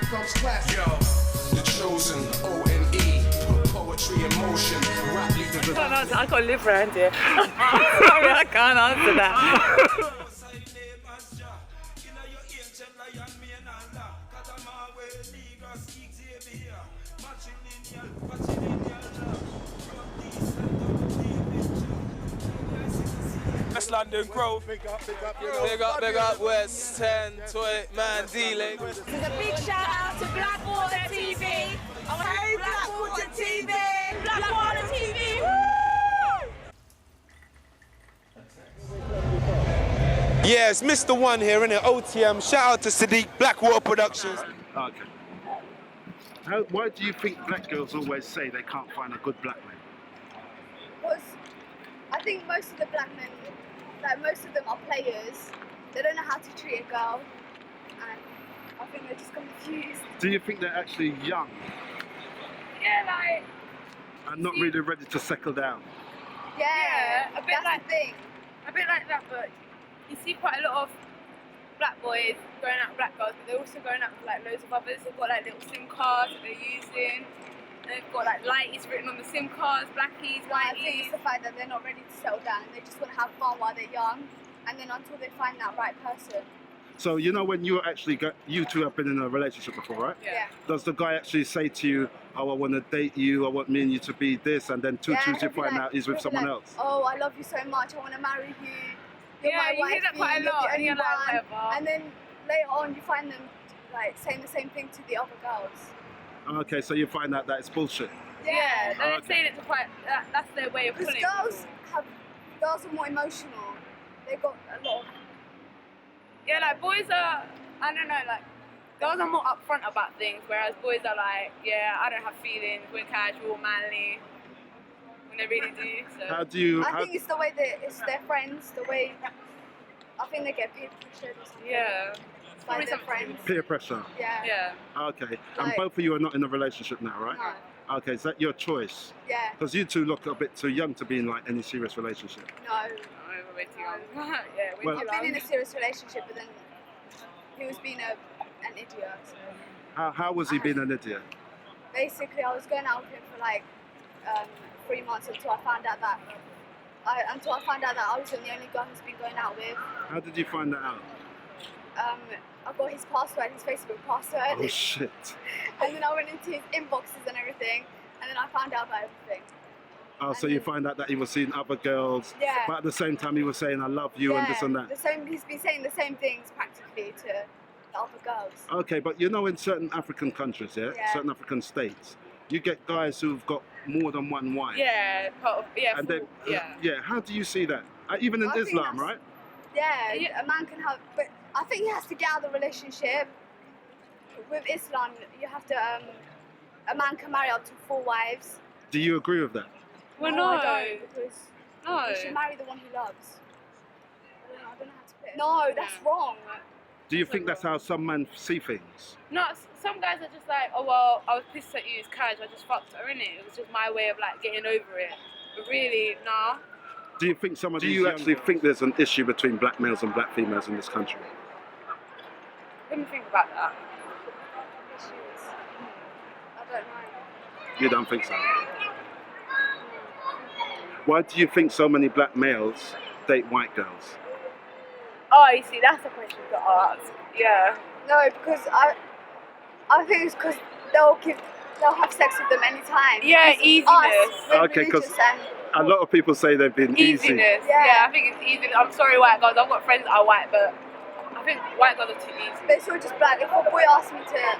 From scratch. Yo, the chosen, O-N-E, put poetry in motion, rap leader. I can't live around here. Sorry, I can't answer that. West London Grove. Big up West 10, 20, man, D-Lake. This is a big shout out to Blackwater TV. Hey, Blackwater TV! Blackwater TV! Woo! Yeah, it's Mr. One here, innit? OTM. Shout out to Sadiq, Blackwater Productions. Okay. Why do you think black girls always say they can't find a good black man? Because I think most of the black men, like most of them are players. They don't know how to treat a girl, and I think they're just confused. Do you think they're actually young Yeah, like, and not really ready to settle down? Yeah, a bit that's like the thing. a bit like that, but you see quite a lot of black boys going out with black girls, but they're also going out with like loads of others. They've got like little SIM cards that they're using. They've got like lighties written on the SIM cards, blackies, I think whiteys. it's the fact that they're not ready to settle down. They just want to have fun while they're young, and then until they find that right person. So you know when you actually you two have been in a relationship before, right? Yeah. Does the guy actually say to you, "Oh, I want to date you. I want me and you to be this," and then two Yeah, tunes you he'll be find like- out he's with he'll be someone like, else? Oh, I love you so much. I want to marry you. You're Yeah, my you hear that wifey, quite a you're lot, the and you're only like, one. whatever. And then later on, you find them like saying the same thing to the other girls. Okay, so you find out that it's bullshit. Yeah, they're Okay. saying it to quite. That's their way of Because pulling. girls are more emotional. They got a lot of. Yeah, like boys are. I don't know, like girls are more upfront about things, whereas boys are like, yeah, I don't have feelings. We're casual, manly. When they really do. So. How do you? I think it's the way that it's their friends. The way I think they get peer pressured or something. Yeah. It's By probably their something to do friends. peer pressure. Yeah. Yeah. Okay, and Like- both of you are not in a relationship now, right? No. Okay, is that your choice? Yeah. Because you two look a bit too young to be in like any serious relationship. No. Oh, we're way too young. Yeah, we're Well- too I've been in young. a serious relationship, but then he was being an idiot. So How was he being an idiot? basically, I was going out with him for like 3 months until I found out that I wasn't the only girl he's been going out with. How did you find that out? I got his password, his Facebook password, Oh shit. and then I went into his inboxes and everything, and then I found out about everything. Oh, so you find out that he was seeing other girls, Yeah. but at the same time he was saying I love you and this and that. The same. He's been saying the same things practically to the other girls. Okay, but you know in certain African countries, Yeah. certain African states, you get guys who've got more than one wife. Yeah, part of, yeah, And then, yeah. how do you see that? Even in I think Islam, that's- right? Yeah, Yeah. a man can have, but I think he has to get out of the relationship. With Islam, you have to. A man can marry up to 4 wives. Do you agree with that? Well, No, no. I don't, because No. he should marry the one he loves. I don't know how to put it. No, that's wrong. Do you think that's how some men see things? No, some guys are just like, oh well, I was pissed at you, it's cash, I just fucked her, innit? It was just my way of like getting over it. But really, nah. Do you think some of these you actually think there's an issue between black males and black females in this country? Let me think about that. Issues. I don't know. You don't think so? Why do you think so many black males date white girls? Oh, you see, that's a question to ask. Yeah. No, because I think it's because they'll have sex with them anytime. Yeah, Because easiness. Us, we're Okay, 'cause- religious and A lot of people say they've been easy. Easiness. Yeah. Yeah, I think it's easy. I'm sorry, white girls. I've got friends that are white, but I think white girls are too easy. but it's all just black. If a boy asks me to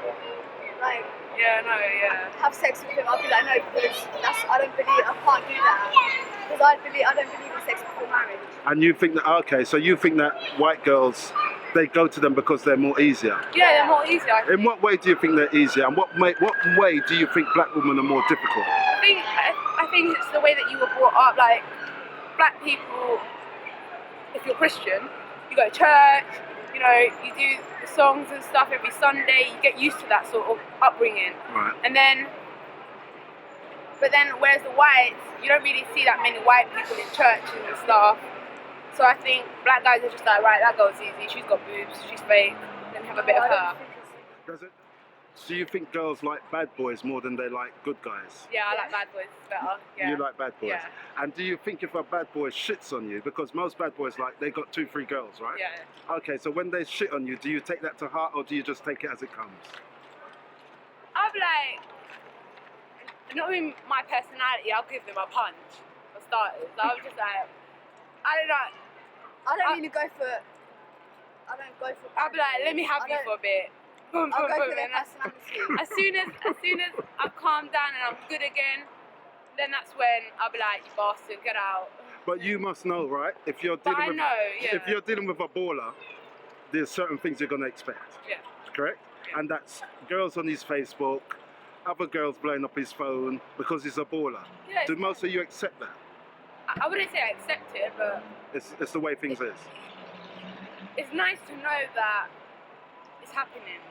like Yeah, no, yeah. have sex with him, I'll be like, no, because I can't do that. Because I don't believe in sex before marriage. And you think that, okay, so you think that white girls, they go to them because they're more easier. Yeah, they're more easy. I think. In what way do you think they're easier? And what way do you think black women are more difficult? I think it's the way that you were brought up. Like, black people, if you're Christian, you go to church, you know, you do the songs and stuff every Sunday, you get used to that sort of upbringing. Right. But then, whereas the whites, you don't really see that many white people in churches and stuff. So I think black guys are just like, right, that girl's easy, she's got boobs, she's fake, let me have a bit of her. Does it? Do you think girls like bad boys more than they like good guys? Yeah, I like bad boys better. Yeah. You like bad boys? Yeah. And do you think if a bad boy shits on you, because most bad boys, like, they got 2-3 girls, right? Yeah. Okay, so when they shit on you, do you take that to heart or do you just take it as it comes? I'm like, knowing my personality, I'll give them a punch for starters. I'm just like, I don't know. I don't really go for. I don't go for. I'll be like, let me have you for a bit. Boom, I'll boom, go boom. for their And that's, personality. as soon as I calm down and I'm good again, then that's when I'll be like, you bastard, get out. But you must know, right? If you're But dealing I with, know, yeah. if you're dealing with a baller, there's certain things you're gonna expect. Yeah. Correct? Yeah. And that's girls on his Facebook, other girls blowing up his phone because he's a baller. Yeah, Do most of you accept that? I wouldn't say I accept it, but It's the way things is. it's nice to know that it's happening.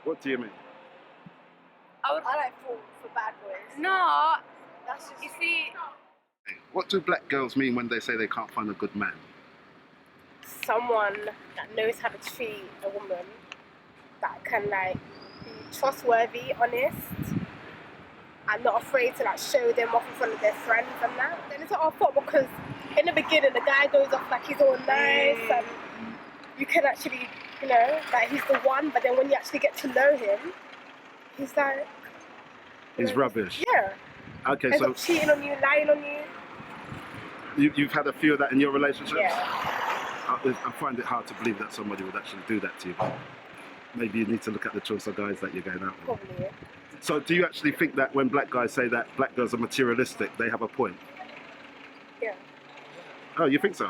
What do you mean? I would. I don't fall for bad boys. No, That's just. you see, What do black girls mean when they say they can't find a good man? Someone that knows how to treat a woman, that can like be trustworthy, honest, and not afraid to like show them off in front of their friends and that. Then it's not our fault because in the beginning the guy goes off like he's all nice and you can actually, you know, like he's the one, but then when you actually get to know him, he's like, He's rubbish. yeah, Okay, ends so up cheating on you, lying on you. you've had a few of that in your relationships? Yeah. I find it hard to believe that somebody would actually do that to you. But maybe you need to look at the choice of guys that you're going out with. Probably. So do you actually think that when black guys say that black girls are materialistic, they have a point? Yeah. Oh, you think so?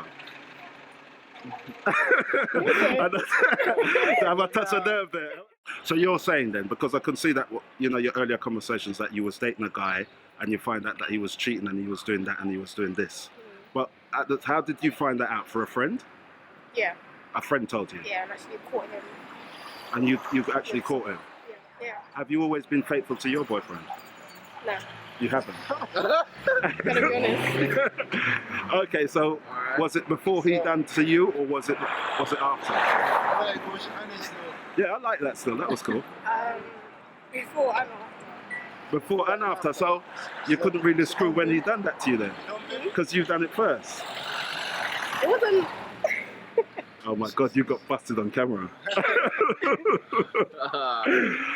Have I touched a nerve there? So you're saying then, because I can see that, you know, your earlier conversations that you was dating a guy and you find out that he was cheating and he was doing that and he was doing this. But how did you find that out? For a friend? Yeah. A friend told you? Yeah, and actually caught him. And you actually Yes. caught him? Yeah. Have you always been faithful to your boyfriend? No. You haven't? Gotta be honest. Okay, so was it before he done to you or was it after? Yeah, I like that still. That was cool. Before and after. Before and after, so you couldn't really screw when he done that to you then? Because you've done it first. It wasn't. Oh my God, you got busted on camera.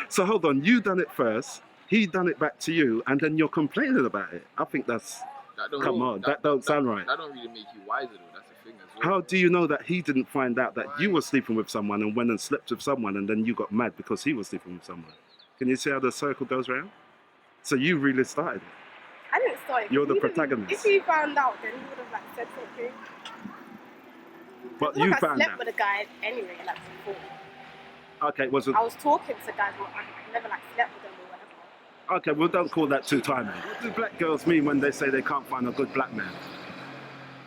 So hold on, you done it first, he done it back to you, and then you're complaining about it. I think that's, come on, that don't sound right. That don't really make you wiser though, that's the thing as well. How do you know that he didn't find out that you were sleeping with someone and went and slept with someone and then you got mad because he was sleeping with someone? Can you see how the circle goes round? So you really started it. I didn't start it. You're the He didn't- protagonist. If he found out, then he would have like said something. But Like you I found slept out. with a guy anyway, like before. Okay, it wasn't. I was talking to guys, but I never like slept with them or whatever. Okay, well don't call that too timely. What do black girls mean when they say they can't find a good black man?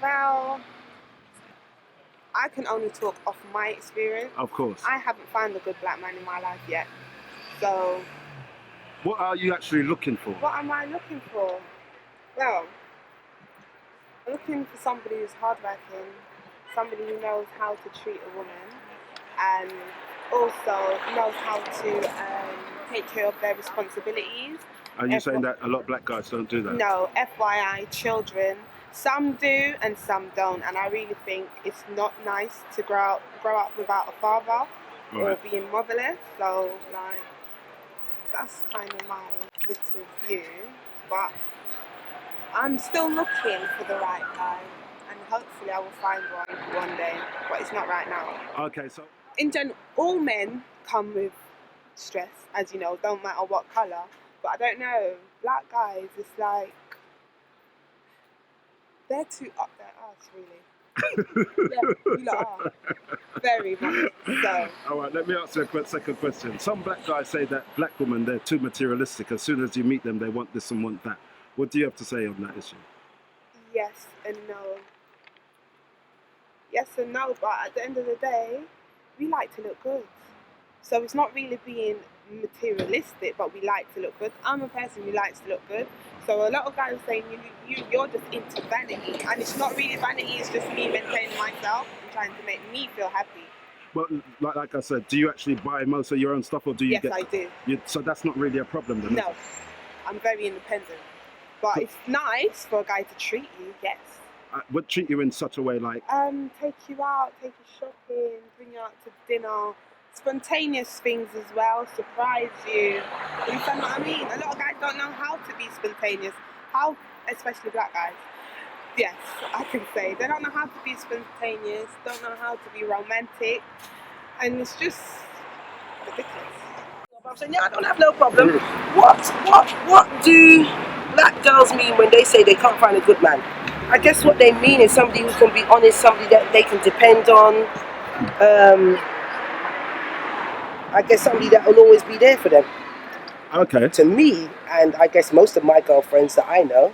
Well, I can only talk off my experience. Of course. I haven't found a good black man in my life yet. So, What are you actually looking for? what am I looking for? Well, I'm looking for somebody who's hardworking, somebody who knows how to treat a woman, and also knows how to take care of their responsibilities. Are you saying that a lot of black guys don't do that? No, FYI, children. Some do and some don't, and I really think it's not nice to grow up without a father or Right. being motherless. So, like, that's kind of my little view. But I'm still looking for the right guy, and hopefully I will find one day. But it's not right now. Okay, so In general, all men come with stress, as you know, don't matter what colour. But I don't know, black guys, it's like, they're too up their ass, really. Yeah, you lot are. Very much so. all right, let me ask you a second question. Some black guys say that black women, they're too materialistic. As soon as you meet them, they want this and want that. What do you have to say on that issue? Yes and no. Yes and no, but at the end of the day, we like to look good. So it's not really being materialistic, but we like to look good. I'm a person who likes to look good. So a lot of guys are saying you're just into vanity. And it's not really vanity, it's just me maintaining myself and trying to make me feel happy. But like I said, do you actually buy most of your own stuff, or do you Yes, get? I do. So that's not really a problem then. is No, it? I'm very independent. But it's nice for a guy to treat you, yes. Would treat you in such a way like. Take you out, take you shopping, bring you out to dinner. Spontaneous things as well, surprise you. You understand what I mean? A lot of guys don't know how to be spontaneous. How, especially black guys. Yes, I can say. They don't know how to be spontaneous, don't know how to be romantic. And it's just ridiculous. I'm saying, yeah, I don't have no problem. What do black girls mean when they say they can't find a good man? I guess what they mean is somebody who can be honest, somebody that they can depend on. I guess somebody that will always be there for them. Okay. To me, and I guess most of my girlfriends that I know.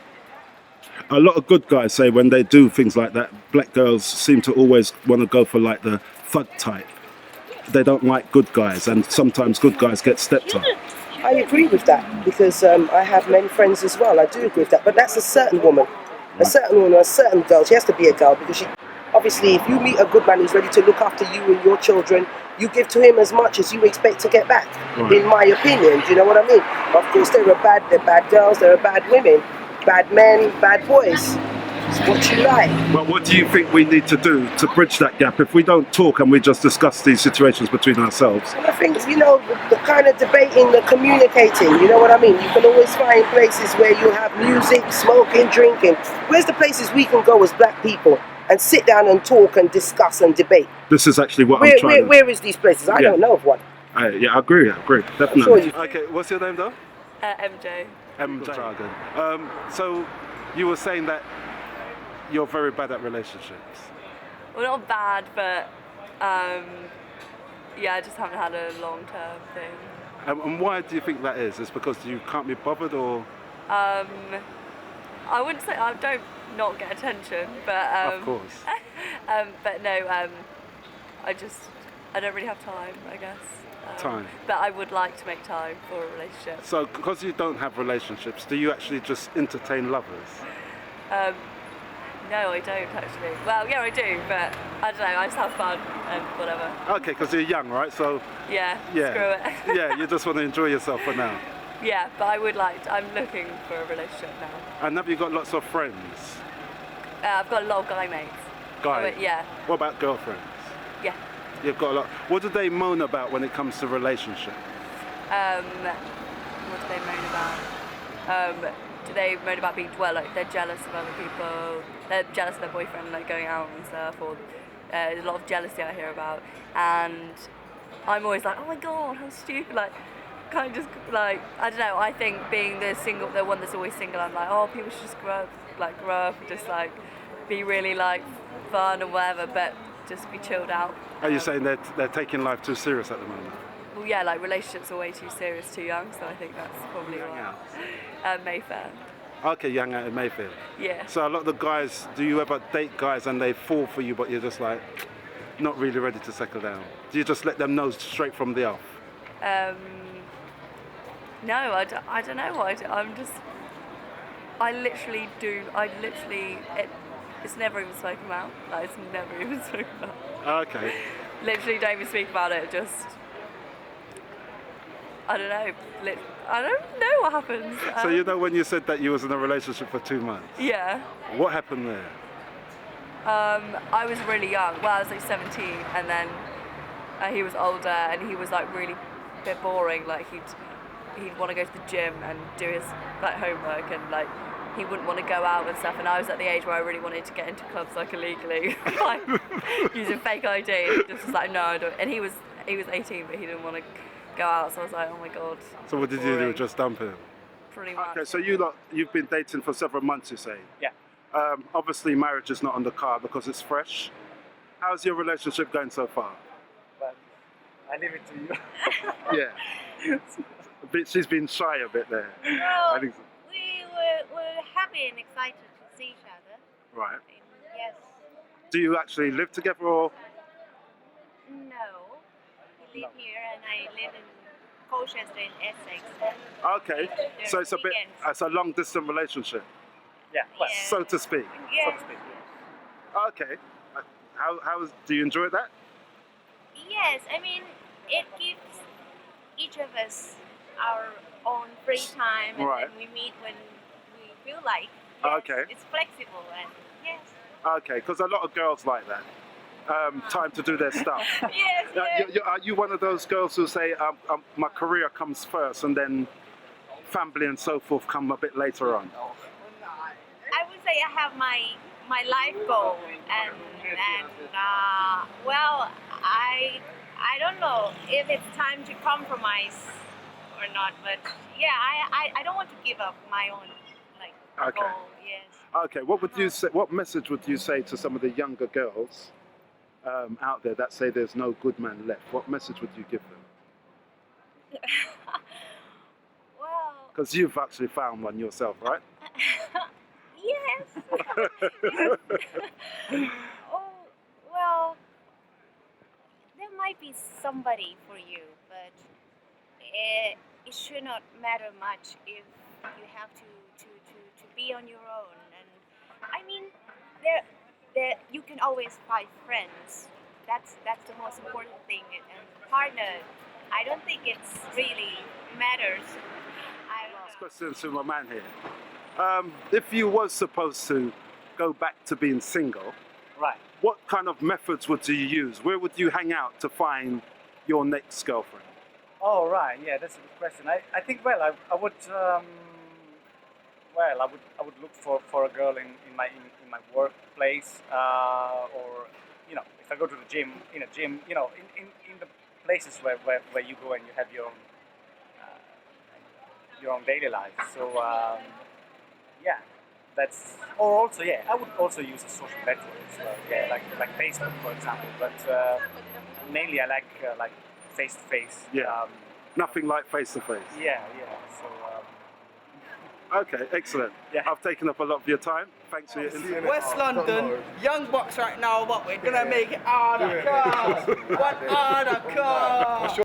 A lot of good guys say when they do things like that, black girls seem to always want to go for like the thug type. They don't like good guys, and sometimes good guys get stepped on. I agree with that because I have many friends as well. I do agree with that, but that's a certain woman. A certain woman, a certain girl. She has to be a girl because she, obviously, if you meet a good man who's ready to look after you and your children, you give to him as much as you expect to get back. Right. In my opinion, do you know what I mean? Of course, there are bad girls, there are bad women, bad men, bad boys. It's what you like. But what do you think we need to do to bridge that gap? If we don't talk and we just discuss these situations between ourselves. I think, you know, the kind of debating, the communicating, you know what I mean? You can always find places where you have music, smoking, drinking. Where's the places we can go as black people and sit down and talk and discuss and debate? This is actually what I'm trying to... Where is these places? I don't know of one. Yeah, I agree, definitely. Sure you... Okay, what's your name though? MJ. MJ. So you were saying that you're very bad at relationships. Well, not bad, but yeah, I just haven't had a long-term thing. And why do you think that is? Is because you can't be bothered, or? I wouldn't say I don't not get attention, but of course. but no, I don't really have time, I guess. Time. But I would like to make time for a relationship. So, because you don't have relationships, do you actually just entertain lovers? No, I don't actually. Well, yeah, I do, but I don't know. I just have fun and whatever. Okay, because you're young, right? So. Yeah. Screw it. Yeah, you just want to enjoy yourself for now. Yeah, but I would like. I'm looking for a relationship now. And have you got lots of friends? I've got a lot of guy mates. Yeah. What about girlfriends? Yeah. You've got a lot. What do they moan about when it comes to relationships? What do they moan about? Do they moan about being like they're jealous of other people? They're jealous of their boyfriend, like going out and stuff, or there's a lot of jealousy I hear about. And I'm always like, oh my god, how stupid! Like, kind of just like, I don't know. I think being the one that's always single, I'm like, oh, people should just grow up, and just like be really like fun or whatever, but just be chilled out. Are you saying they're taking life too serious at the moment? Well, yeah, like relationships are way too serious, too young, so I think that's probably why. Mayfair. Okay, young out in Mayfair. Yeah. So a lot of the guys, do you ever date guys and they fall for you, but you're just like not really ready to settle down? Do you just let them know straight from the off? No, I don't know what it's never even spoken about. Like, it's never even spoken about. Okay. Literally don't even speak about it, just... I don't know. I don't know what happens. So you know when you said that you was in a relationship for 2 months? Yeah. What happened there? I was really young. Well, I was like 17, and then he was older, and he was like really a bit boring. Like he'd want to go to the gym and do his like homework, and like he wouldn't want to go out and stuff. And I was at the age where I really wanted to get into clubs like illegally, like using fake ID. Just was like, no, I don't. And he was 18, but he didn't want to go out. So I was like, oh my god. So what did you do? Just dump him? Pretty much. Okay, so you've been dating for several months, you say? Yeah. Obviously, marriage is not on the card because it's fresh. How's your relationship going so far? Well, I leave it to you. Yeah. She's been shy a bit there. No, I think so. we're happy and excited to see each other. Right. Yes. Do you actually live together, or? No. We live here and I live in Colchester in Essex. Okay. So it's it's a long distance relationship. Yeah. Well, so to speak. Yeah. So to speak. Okay. Do you enjoy that? Yeah, Yes, I mean, it gives each of us our own free time, and Right. then we meet when we feel like. Yes, Okay. It's flexible, and yes. Okay, because a lot of girls like that. Time to do their stuff. Yes, yes. Are you one of those girls who say, my career comes first and then family and so forth come a bit later on? I would say I have my life goal, and well, I don't know if it's time to compromise or not, but yeah, I don't want to give up my own Okay. goal. Yes. Okay, what would you say? What message would you say to some of the younger girls out there that say there's no good man left? What message would you give them? Well. Because you've actually found one yourself, right? Yes. Oh, well, there might be somebody for you, but it should not matter much if you have to be on your own. And I mean, there you can always find friends. That's the most important thing. And partner, I don't think it's really matters. Last question to my man here. If you was supposed to go back to being single, Right. what kind of methods would you use? Where would you hang out to find your next girlfriend? Oh, right. Yeah, that's a good question. I think, well, I would, well, I would look for a girl in my workplace, or, you know, if I go to the gym, in a gym, you know, in the places where you go and you have your own daily life. So, yeah, that's, or also, yeah, I would also use a social network as well. Yeah, like Facebook, for example. But mainly I like face to face. Yeah. Nothing like face to face. Yeah, yeah. So. Okay, excellent. Yeah. I've taken up a lot of your time. Thanks for your interview. West London, Young Bucks right now, but we're gonna make it harder. What harder?